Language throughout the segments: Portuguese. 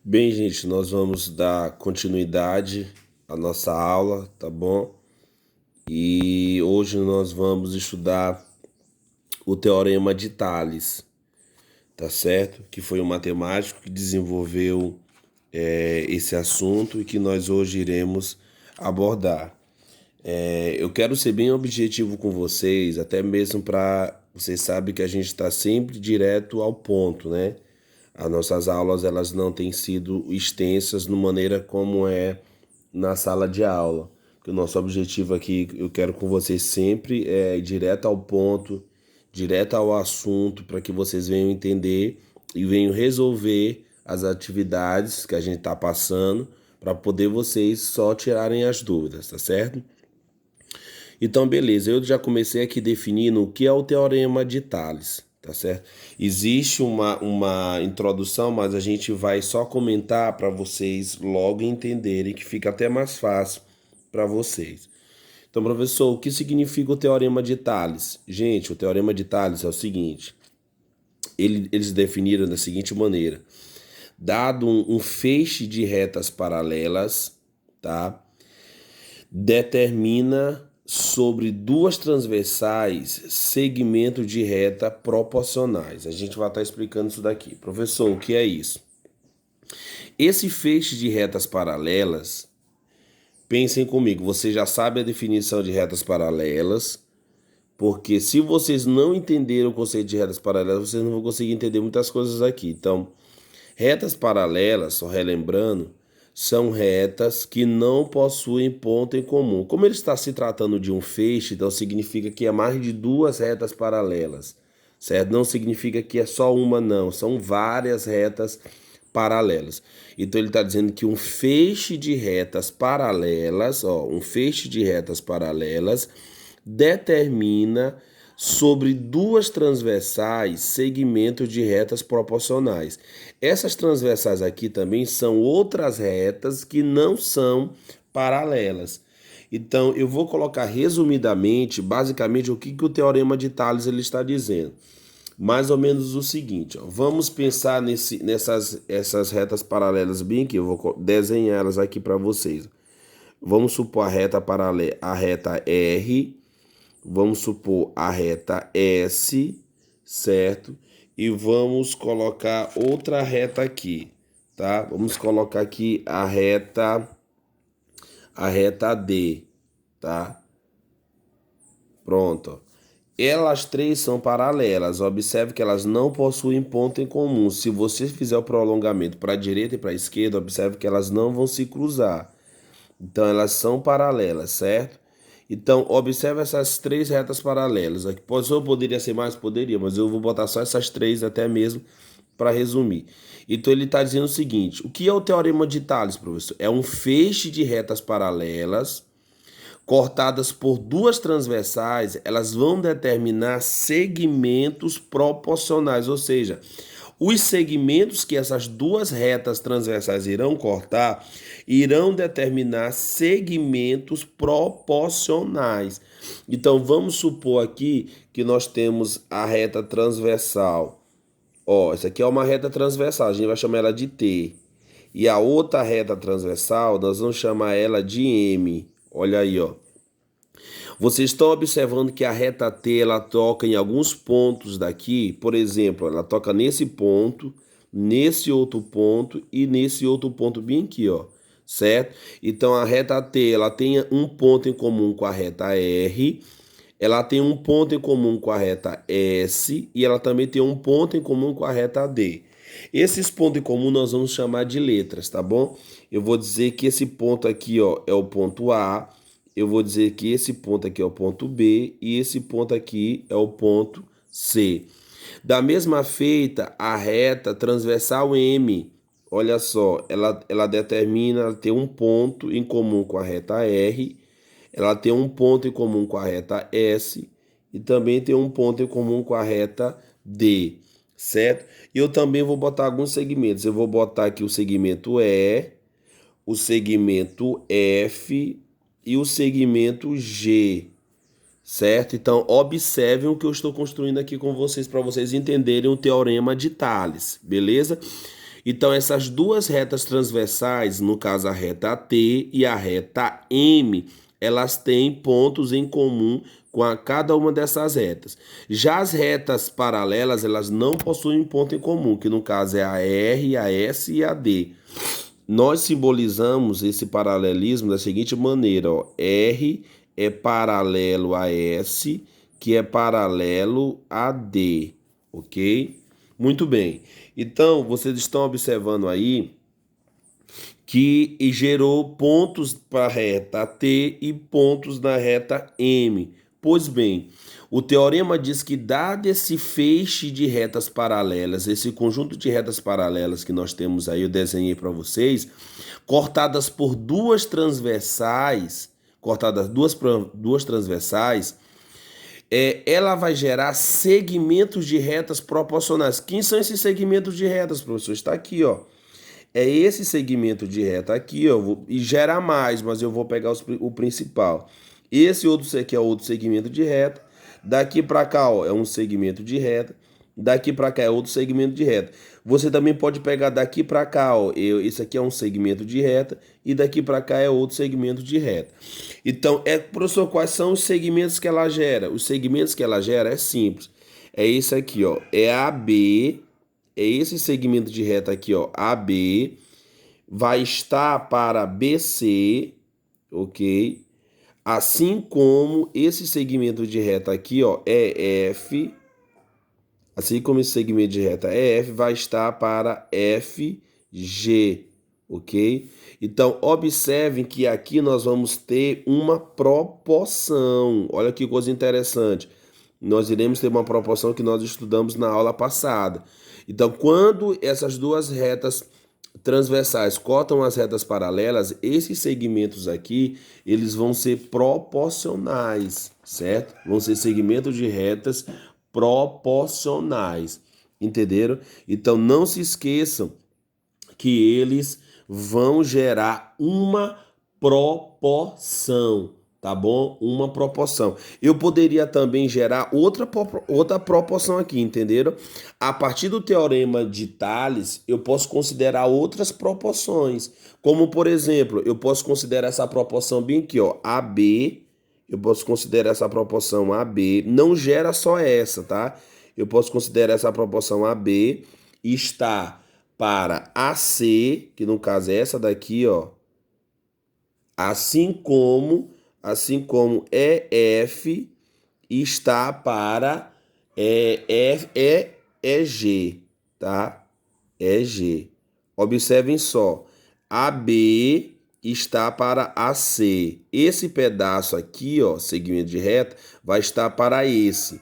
Bem, gente, nós vamos dar continuidade à nossa aula, tá bom? E hoje nós vamos estudar o Teorema de Tales, tá certo? Que foi um matemático que desenvolveu esse assunto e que nós hoje iremos abordar. Eu quero ser bem objetivo com vocês, até mesmo para vocês sabem que a gente está sempre direto ao ponto, né? As nossas aulas elas não têm sido extensas de maneira como é na sala de aula. Porque o nosso objetivo aqui, eu quero com vocês sempre é ir direto ao ponto, direto ao assunto, para que vocês venham entender e venham resolver as atividades que a gente está passando, para poder vocês só tirarem as dúvidas, tá certo? Então, beleza, eu já comecei aqui definindo o que é o Teorema de Tales, tá certo? Existe uma introdução, mas a gente vai só comentar para vocês logo entenderem, que fica até mais fácil para vocês. Então, professor, o que significa o Teorema de Tales? Gente, o Teorema de Tales é o seguinte, eles definiram da seguinte maneira, dado um feixe de retas paralelas, tá? Determina sobre duas transversais segmento de reta proporcionais. A gente vai estar explicando isso daqui. Professor, o que é isso? Esse feixe de retas paralelas, pensem comigo, você já sabe a definição de retas paralelas, porque se vocês não entenderam o conceito de retas paralelas, vocês não vão conseguir entender muitas coisas aqui. Então, retas paralelas, só relembrando, são retas que não possuem ponto em comum. Como ele está se tratando de um feixe, então significa que é mais de duas retas paralelas, certo? Não significa que é só uma, não. São várias retas paralelas. Então ele está dizendo que um feixe de retas paralelas, um feixe de retas paralelas determina sobre duas transversais segmentos de retas proporcionais. Essas transversais aqui também são outras retas que não são paralelas. Então, eu vou colocar resumidamente, basicamente, o que o Teorema de Tales ele está dizendo. Mais ou menos o seguinte, vamos pensar essas retas paralelas bem aqui, eu vou desenhar elas aqui para vocês. Vamos supor a reta paralela, a reta R, vamos supor a reta S, certo? E vamos colocar outra reta aqui, tá? Vamos colocar aqui a reta D, tá? Pronto. Elas três são paralelas. Observe que elas não possuem ponto em comum. Se você fizer o prolongamento para a direita e para a esquerda, observe que elas não vão se cruzar. Então, elas são paralelas, certo? Então, observe essas três retas paralelas. Aqui poderia ser mais? Poderia, mas eu vou botar só essas três até mesmo para resumir. Então, ele está dizendo o seguinte, o que é o Teorema de Tales, professor? É um feixe de retas paralelas cortadas por duas transversais, elas vão determinar segmentos proporcionais, ou seja, os segmentos que essas duas retas transversais irão cortar irão determinar segmentos proporcionais. Então vamos supor aqui que nós temos a reta transversal. Essa aqui é uma reta transversal, a gente vai chamar ela de T. E a outra reta transversal, nós vamos chamar ela de M. Olha aí, Vocês estão observando que a reta T ela toca em alguns pontos daqui, por exemplo, ela toca nesse ponto, nesse outro ponto e nesse outro ponto bem aqui, certo? Então a reta T ela tem um ponto em comum com a reta R, ela tem um ponto em comum com a reta S e ela também tem um ponto em comum com a reta D. Esses pontos em comum nós vamos chamar de letras, tá bom? Eu vou dizer que esse ponto aqui, é o ponto A. Eu vou dizer que esse ponto aqui é o ponto B e esse ponto aqui é o ponto C. Da mesma feita, a reta transversal M, olha só, ela determina, ela tem um ponto em comum com a reta R, ela tem um ponto em comum com a reta S e também tem um ponto em comum com a reta D, certo? E eu também vou botar alguns segmentos. Eu vou botar aqui o segmento E, o segmento F e o segmento G, certo? Então, observem o que eu estou construindo aqui com vocês para vocês entenderem o Teorema de Tales, beleza? Então, essas duas retas transversais, no caso a reta T e a reta M, elas têm pontos em comum com cada uma dessas retas. Já as retas paralelas, elas não possuem ponto em comum, que no caso é a R, a S e a D. Nós simbolizamos esse paralelismo da seguinte maneira, ó. R é paralelo a S, que é paralelo a D, ok? Muito bem. Então, vocês estão observando aí que gerou pontos para a reta T e pontos na reta M. Pois bem, o teorema diz que dado esse feixe de retas paralelas, esse conjunto de retas paralelas que nós temos aí, eu desenhei para vocês, cortadas por duas transversais, duas transversais, ela vai gerar segmentos de retas proporcionais. Quem são esses segmentos de retas, professor? Está aqui, ó. É esse segmento de reta aqui, ó, e gera mais, mas eu vou pegar o principal. Esse outro aqui é outro segmento de reta. Daqui para cá, ó, é um segmento de reta. Daqui para cá é outro segmento de reta. Você também pode pegar daqui para cá, ó, esse aqui é um segmento de reta e daqui para cá é outro segmento de reta. Então, professor, quais são os segmentos que ela gera? Os segmentos que ela gera é simples. É esse aqui, ó, é AB. É esse segmento de reta aqui, ó, AB, vai estar para BC, ok? Assim como esse segmento de reta aqui, ó, EF, assim como esse segmento de reta EF vai estar para FG, ok? Então, observem que aqui nós vamos ter uma proporção. Olha que coisa interessante. Nós iremos ter uma proporção que nós estudamos na aula passada. Então, quando essas duas retas transversais cortam as retas paralelas, esses segmentos aqui, eles vão ser proporcionais, certo? Vão ser segmentos de retas proporcionais, entenderam? Então, não se esqueçam que eles vão gerar uma proporção, tá bom? Uma proporção. Eu poderia também gerar outra proporção aqui, entenderam? A partir do teorema de Tales, eu posso considerar outras proporções, como por exemplo, eu posso considerar essa proporção bem aqui, ó, AB, eu posso considerar essa proporção AB, não gera só essa, tá? Eu posso considerar essa proporção AB está para AC, que no caso é essa daqui, ó, assim como EF está para EG, tá? EG. Observem só, AB está para AC. Esse pedaço aqui, ó, segmento de reta, vai estar para esse.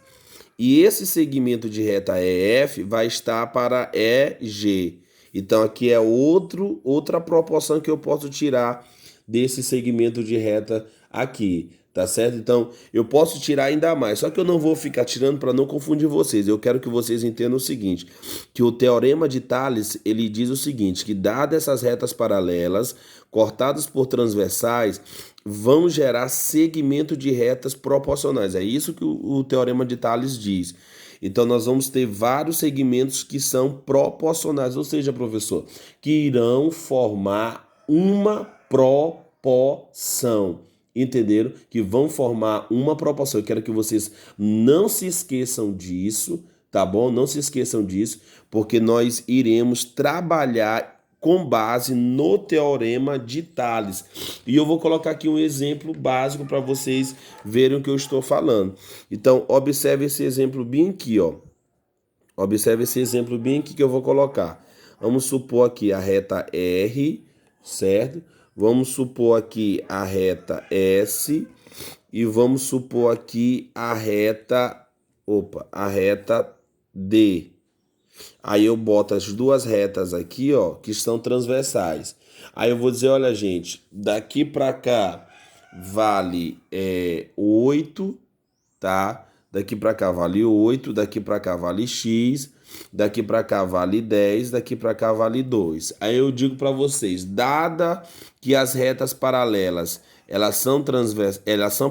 E esse segmento de reta EF vai estar para EG. Então, aqui é outra proporção que eu posso tirar desse segmento de reta aqui, tá certo? Então, eu posso tirar ainda mais, só que eu não vou ficar tirando para não confundir vocês. Eu quero que vocês entendam o seguinte, que o teorema de Tales, ele diz o seguinte, que dadas essas retas paralelas, cortadas por transversais, vão gerar segmento de retas proporcionais. É isso que o teorema de Tales diz. Então, nós vamos ter vários segmentos que são proporcionais, ou seja, professor, que irão formar uma proporção. Entenderam? Que vão formar uma proporção. Eu quero que vocês não se esqueçam disso, tá bom? Não se esqueçam disso, porque nós iremos trabalhar com base no teorema de Tales. E eu vou colocar aqui um exemplo básico para vocês verem o que eu estou falando. Então, observe esse exemplo bem aqui, ó. Observe esse exemplo bem aqui que eu vou colocar. Vamos supor aqui a reta R, certo? Vamos supor aqui a reta S e vamos supor aqui a reta D. Aí eu boto as duas retas aqui, ó, que estão transversais. Aí eu vou dizer, olha, gente, daqui para cá vale 8, tá? Daqui para cá vale 8, daqui para cá vale X, daqui para cá vale 10, daqui para cá vale 2. Aí eu digo para vocês, dada que as retas paralelas, elas são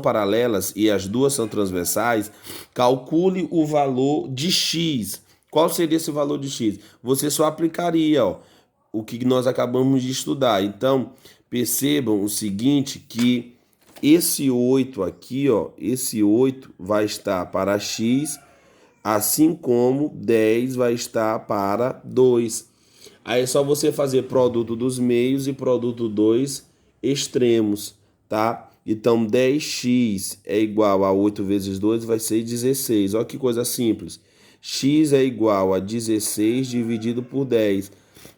paralelas e as duas são transversais, calcule o valor de X. Qual seria esse valor de X? Você só aplicaria, ó, o que nós acabamos de estudar. Então, percebam o seguinte, que esse 8 aqui, ó, esse 8 vai estar para x, assim como 10 vai estar para 2. Aí é só você fazer produto dos meios e produto dos extremos, tá? Então, 10x é igual a 8 vezes 2, vai ser 16. Olha que coisa simples. X é igual a 16 dividido por 10.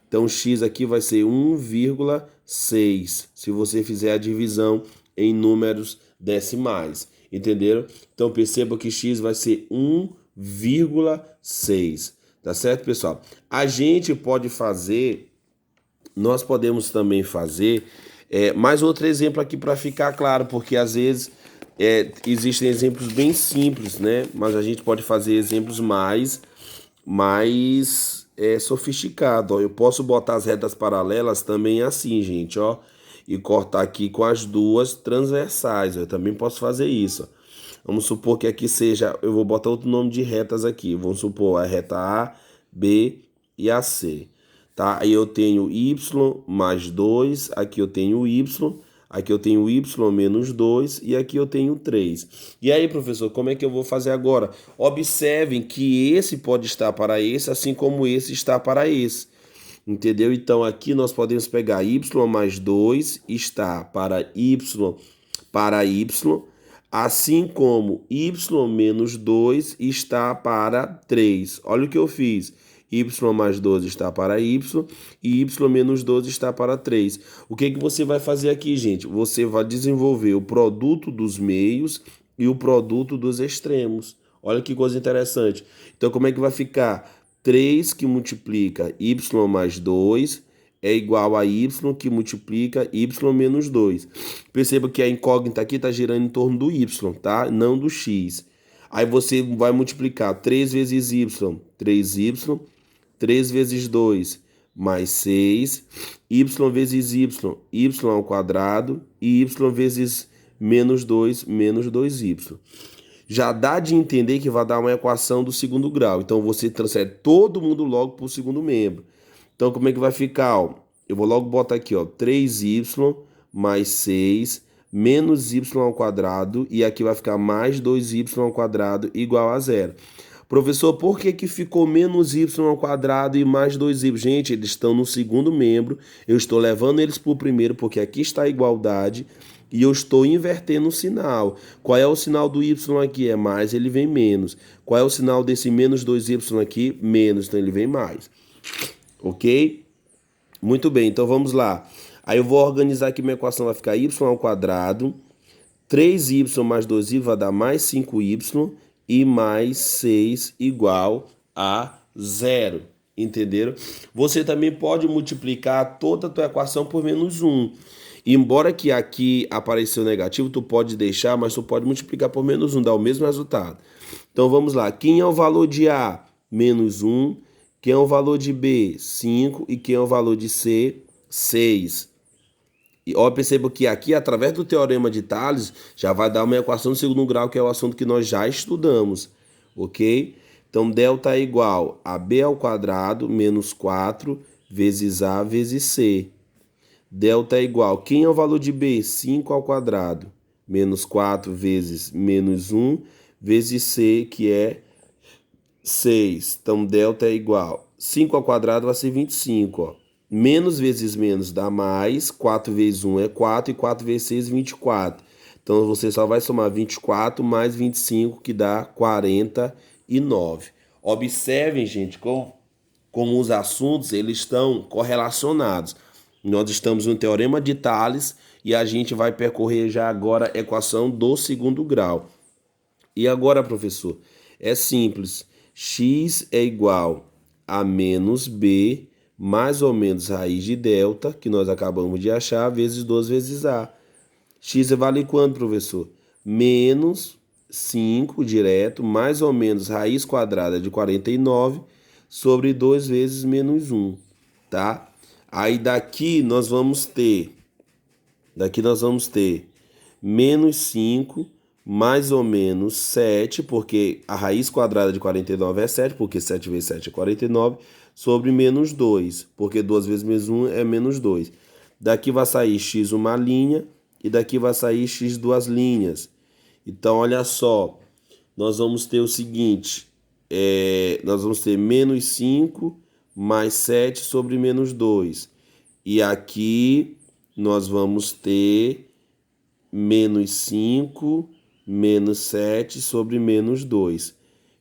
Então, x aqui vai ser 1,6, se você fizer a divisão em números decimais. Entenderam? Então, perceba que x vai ser 1,6. Tá certo, pessoal? A gente pode fazer, nós podemos também fazer mais outro exemplo aqui para ficar claro, porque às vezes existem exemplos bem simples, né? Mas a gente pode fazer exemplos mais sofisticados. Ó. Eu posso botar as retas paralelas também assim, gente, ó, e cortar aqui com as duas transversais. Eu também posso fazer isso. Ó. Vamos supor que aqui seja, eu vou botar outro nome de retas aqui. Vamos supor a reta A, B e a C. Tá? Aí eu tenho y mais 2, aqui eu tenho y, aqui eu tenho y menos 2 e aqui eu tenho 3. E aí, professor, como é que eu vou fazer agora? Observem que esse pode estar para esse, assim como esse está para esse. Entendeu? Então, aqui nós podemos pegar y mais 2 está para y, assim como y menos 2 está para 3. Olha o que eu fiz. Y mais 12 está para y e y menos 12 está para 3. O que você vai fazer aqui, gente? Você vai desenvolver o produto dos meios e o produto dos extremos. Olha que coisa interessante. Então, como é que vai ficar? 3 que multiplica y mais 2 é igual a y que multiplica y menos 2. Perceba que a incógnita aqui está girando em torno do y, tá? Não do x. Aí você vai multiplicar 3 vezes y, 3y, 3 vezes 2, mais 6, y vezes y, y ao quadrado, e y vezes menos 2, menos 2y. Já dá de entender que vai dar uma equação do segundo grau. Então, você transfere todo mundo logo para o segundo membro. Então, como é que vai ficar? Ó? Eu vou logo botar aqui, ó, 3y mais 6 menos y ao quadrado, e aqui vai ficar mais 2y ao quadrado igual a 0. Professor, por que ficou menos y ao quadrado e mais 2y? Gente, eles estão no segundo membro, eu estou levando eles para o primeiro, porque aqui está a igualdade, e eu estou invertendo o sinal. Qual é o sinal do y aqui? É mais, ele vem menos. Qual é o sinal desse menos 2y aqui? Menos, então ele vem mais. Ok? Muito bem, então vamos lá. Aí eu vou organizar aqui, minha equação vai ficar y ao quadrado, 3y mais 2y vai dar mais 5y, e mais 6 igual a 0. Entenderam? Você também pode multiplicar toda a tua equação por menos 1. Embora que aqui apareceu negativo, tu pode deixar, mas tu pode multiplicar por menos 1, dá o mesmo resultado. Então vamos lá. Quem é o valor de A? Menos 1. Quem é o valor de B? 5. E quem é o valor de C? 6. E ó, perceba que aqui, através do teorema de Tales, já vai dar uma equação do segundo grau, que é o assunto que nós já estudamos, ok? Então, delta é igual a B ao quadrado menos 4 vezes A vezes C. Delta é igual, quem é o valor de B? 5 ao quadrado, menos 4 vezes menos 1, vezes C, que é 6. Então, delta é igual, 5 ao quadrado vai ser 25, ó. Menos vezes menos dá mais, 4 vezes 1 é 4, e 4 vezes 6, 24. Então, você só vai somar 24 mais 25, que dá 49. Observem, gente, como os assuntos eles estão correlacionados. Nós estamos no Teorema de Tales e a gente vai percorrer já agora a equação do segundo grau. E agora, professor, é simples. X é igual a menos B mais ou menos raiz de delta, que nós acabamos de achar, vezes 2 vezes A. X vale quanto, professor? Menos 5 direto, mais ou menos raiz quadrada de 49, sobre 2 vezes menos 1, tá? Aí daqui nós vamos ter menos 5, mais ou menos 7, porque a raiz quadrada de 49 é 7, porque 7 vezes 7 é 49, sobre menos 2, porque 2 vezes menos 1 é menos 2. Daqui vai sair x uma linha e daqui vai sair x duas linhas. Então, olha só, nós vamos ter o seguinte, nós vamos ter menos 5 mais 7 sobre menos 2. E aqui nós vamos ter menos 5 menos 7 sobre menos 2.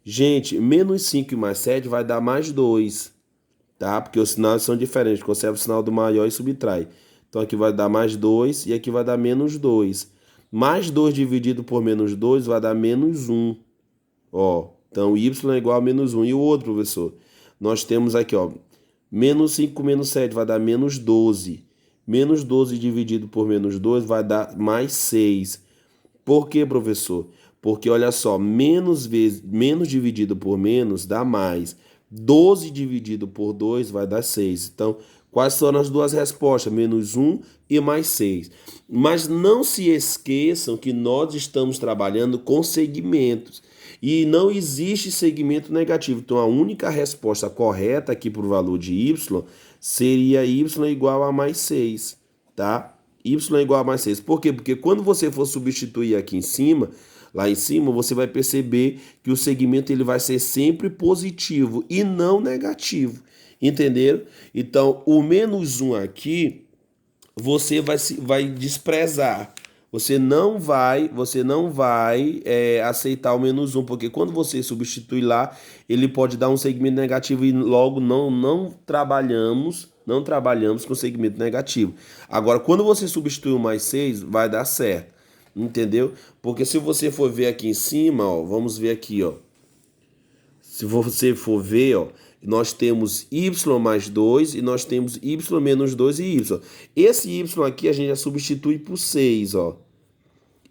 Gente, menos 5 e mais 7 vai dar mais 2, tá? Porque os sinais são diferentes, conserva o sinal do maior e subtrai. Então aqui vai dar mais 2 e aqui vai dar menos 2. Mais 2 dividido por menos 2 vai dar menos 1. Ó, então y é igual a menos 1. E o outro, professor? Nós temos aqui, ó, menos 5 com menos 7 vai dar menos 12. Menos 12 dividido por menos 2 vai dar mais 6. Por quê, professor? Porque, olha só, menos dividido por menos dá mais. 12 dividido por 2 vai dar 6. Então, quais são as duas respostas? Menos 1 e mais 6. Mas não se esqueçam que nós estamos trabalhando com segmentos. E não existe segmento negativo. Então, a única resposta correta aqui para o valor de y seria y igual a mais 6, tá? Y é igual a mais 6. Por quê? Porque quando você for substituir aqui em cima, lá em cima, você vai perceber que o segmento ele vai ser sempre positivo e não negativo. Entenderam? Então, o menos 1 aqui, você vai desprezar. Você não vai aceitar o menos 1, porque quando você substitui lá, ele pode dar um segmento negativo e logo não trabalhamos com segmento negativo. Agora, quando você substitui o mais 6, vai dar certo. Entendeu? Porque se você for ver aqui em cima, ó, vamos ver aqui, ó. Se você for ver, ó, nós temos y mais 2 e nós temos y menos 2 e y. Esse y aqui a gente já substitui por 6, ó.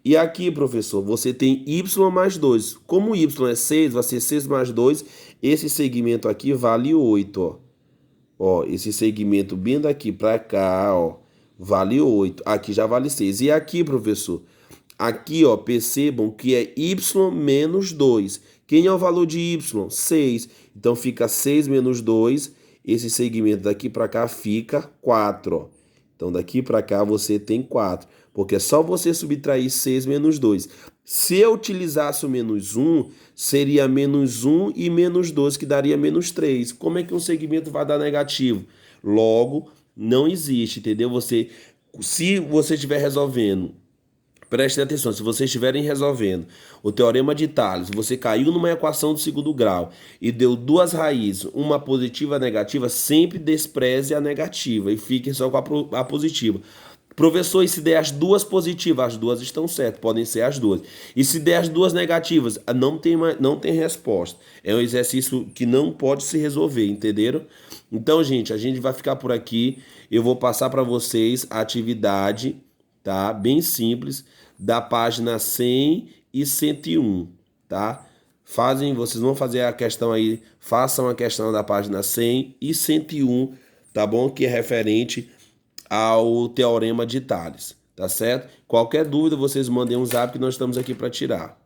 E aqui, professor, você tem y mais 2. Como y é 6, vai ser 6 mais 2. Esse segmento aqui vale 8, ó. Ó, esse segmento bem daqui para cá, ó, vale 8. Aqui já vale 6. E aqui, professor? Aqui, ó, percebam que é y menos 2. Quem é o valor de y? 6. Então, fica 6 menos 2. Esse segmento daqui para cá fica 4, ó. Então, daqui para cá você tem 4. Porque é só você subtrair 6 menos 2. Se eu utilizasse o menos 1, seria menos 1 e menos 2, que daria menos 3. Como é que um segmento vai dar negativo? Logo, não existe, entendeu? Se você estiver resolvendo, prestem atenção, se vocês estiverem resolvendo o teorema de Tales, você caiu numa equação do segundo grau e deu duas raízes, uma positiva e a negativa, sempre despreze a negativa e fique só com a positiva. Professor, e se der as duas positivas, as duas estão certas, podem ser as duas. E se der as duas negativas, não tem resposta. É um exercício que não pode se resolver, entenderam? Então, gente, a gente vai ficar por aqui. Eu vou passar para vocês a atividade, tá? Bem simples, da página 100 e 101, tá? Vocês vão fazer a questão aí, façam a questão da página 100 e 101, tá bom? Que é referente ao teorema de Tales, tá certo? Qualquer dúvida, vocês mandem um zap que nós estamos aqui para tirar.